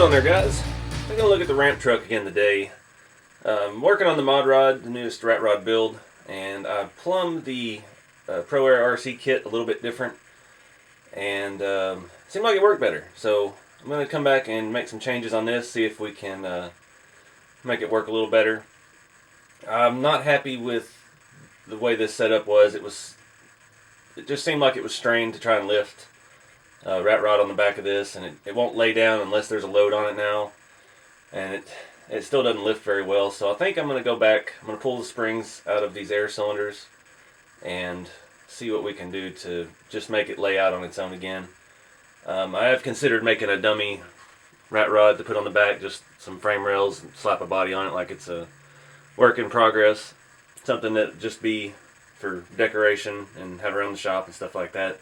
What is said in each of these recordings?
going on there, guys? I'm going to look at the ramp truck again today. Working on the mod rod, the newest rat rod build, and I plumbed the Pro Air RC kit a little bit different, and seemed like it worked better. So I'm going to come back and make some changes on this, see if we can make it work a little better. I'm not happy with the way this setup was. It just seemed like it was strained to try and lift rat rod on the back of this, and it won't lay down unless there's a load on it now, and it still doesn't lift very well. So I think I'm going to go back, I'm going to pull the springs out of these air cylinders and see what we can do to just make it lay out on its own again. I have considered making a dummy rat rod to put on the back, just some frame rails, and slap a body on it like it's a work in progress, something that just be for decoration and have around the shop and stuff like that.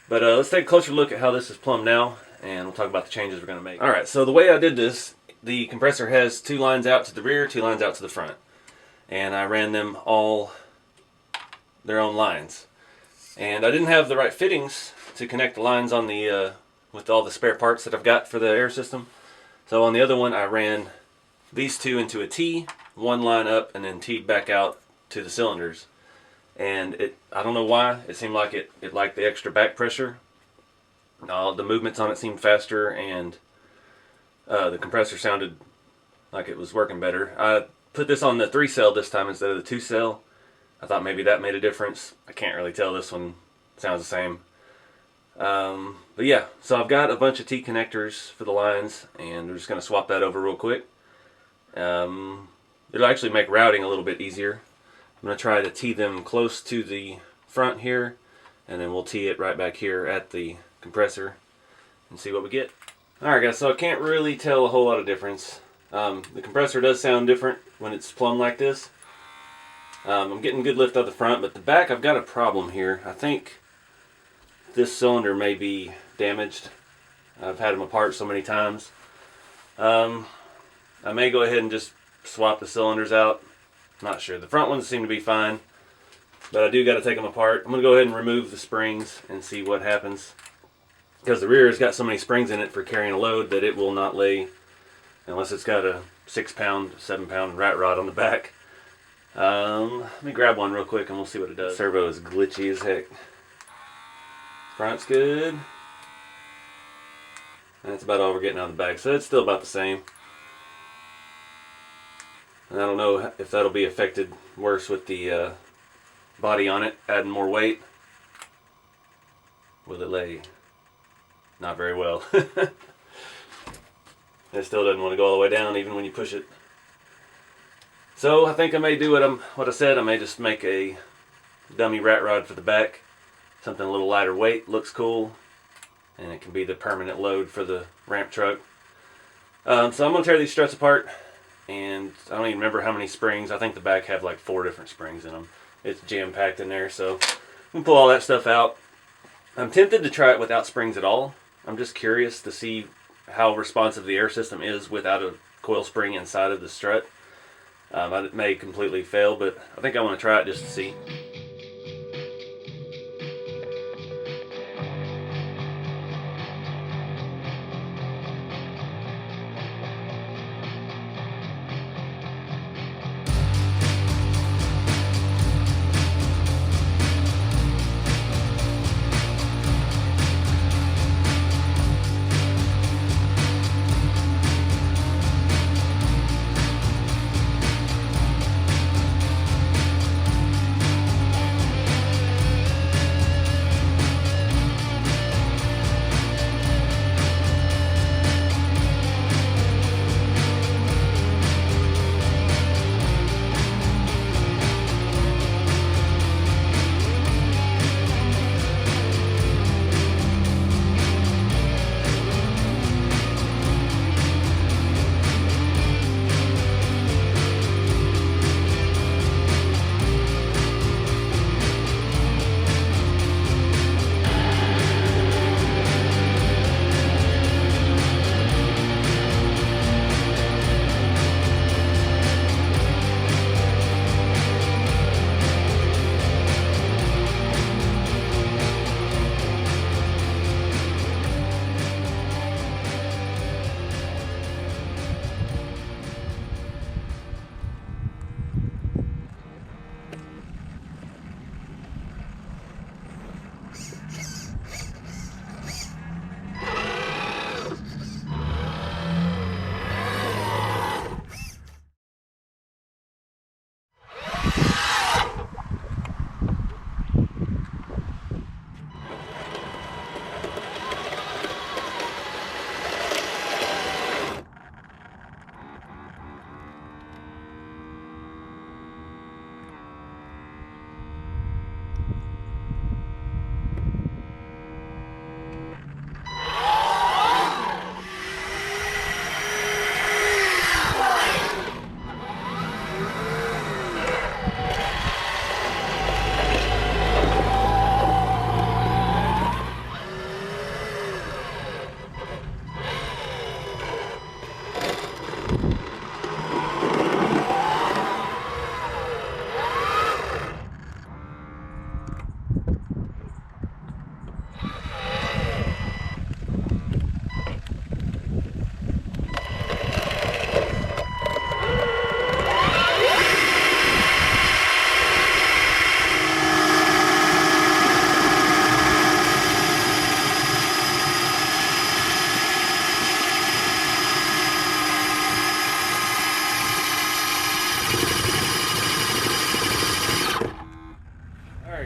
But let's take a closer look at how this is plumbed now, and we'll talk about the changes we're going to make. Alright, so the way I did this, the compressor has 2 lines out to the rear, 2 lines out to the front. And I ran them all their own lines. And I didn't have the right fittings to connect the lines on the with all the spare parts that I've got for the air system. So on the other one I ran these 2 into a T, 1 line up, and then T'd back out to the cylinders. And I don't know why, it seemed like it liked the extra back pressure. The movements on it seemed faster, and the compressor sounded like it was working better. I put this on the 3-cell this time instead of the 2-cell. I thought maybe that made a difference. I can't really tell, this one sounds the same. But yeah, so I've got a bunch of T connectors for the lines, and we're just going to swap that over real quick. It'll actually make routing a little bit easier. I'm going to try to tee them close to the front here, and then we'll tee it right back here at the compressor and see what we get. Alright guys, so I can't really tell a whole lot of difference. The compressor does sound different when it's plumbed like this. I'm getting good lift out the front, but the back I've got a problem here. I think this cylinder may be damaged. I've had them apart so many times. I may go ahead and just swap the cylinders out. Not sure. The front ones seem to be fine, but I do got to take them apart. I'm going to go ahead and remove the springs and see what happens, because the rear has got so many springs in it for carrying a load that it will not lay unless it's got a 6-pound, 7-pound rat rod on the back. Let me grab one real quick and we'll see what it does. Servo is glitchy as heck. Front's good. And that's about all we're getting out of the back, so it's still about the same. And I don't know if that'll be affected worse with the body on it, adding more weight. Will it lay? Not very well. It still doesn't want to go all the way down even when you push it. So I think I may do what I said. I may just make a dummy rat rod for the back. Something a little lighter weight, looks cool, and it can be the permanent load for the ramp truck. So I'm going to tear these struts apart. And I don't even remember how many springs. I think the back have like 4 different springs in them. It's jam-packed in there, so we can pull all that stuff out. I'm tempted to try it without springs at all. I'm just curious to see how responsive the air system is without a coil spring inside of the strut. It may completely fail, but I think I want to try it just to see.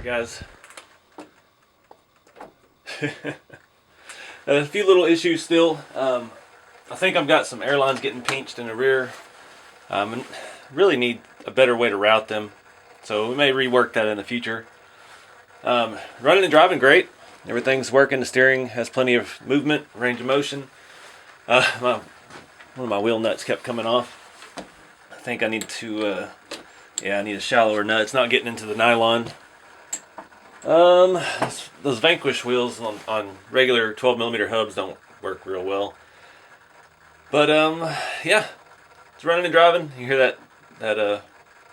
Alright guys. A few little issues still. I think I've got some airlines getting pinched in the rear. And really need a better way to route them. So we may rework that in the future. Running and driving great. Everything's working. The steering has plenty of movement, range of motion. One of my wheel nuts kept coming off. I think I need to, I need a shallower nut. It's not getting into the nylon. Those Vanquish wheels on regular 12mm hubs don't work real well. But yeah, it's running and driving. You hear that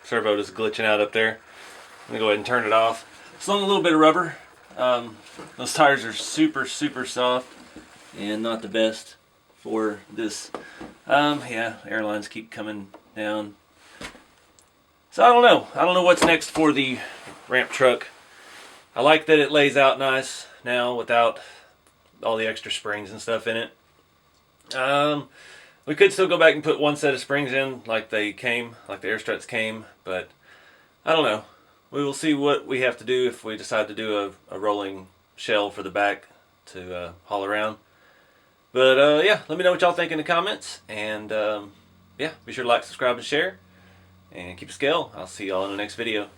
servo just glitching out up there. I'm gonna go ahead and turn it off. Slung a little bit of rubber. Those tires are super soft and not the best for this. Yeah, airlines keep coming down. So I don't know what's next for the ramp truck. I like that it lays out nice now without all the extra springs and stuff in it. We could still go back and put one set of springs in like they came, like the air struts came, but I don't know. We will see what we have to do if we decide to do a rolling shell for the back to haul around. But yeah, let me know what y'all think in the comments, and yeah, be sure to like, subscribe, and share, and keep a scale. I'll see y'all in the next video.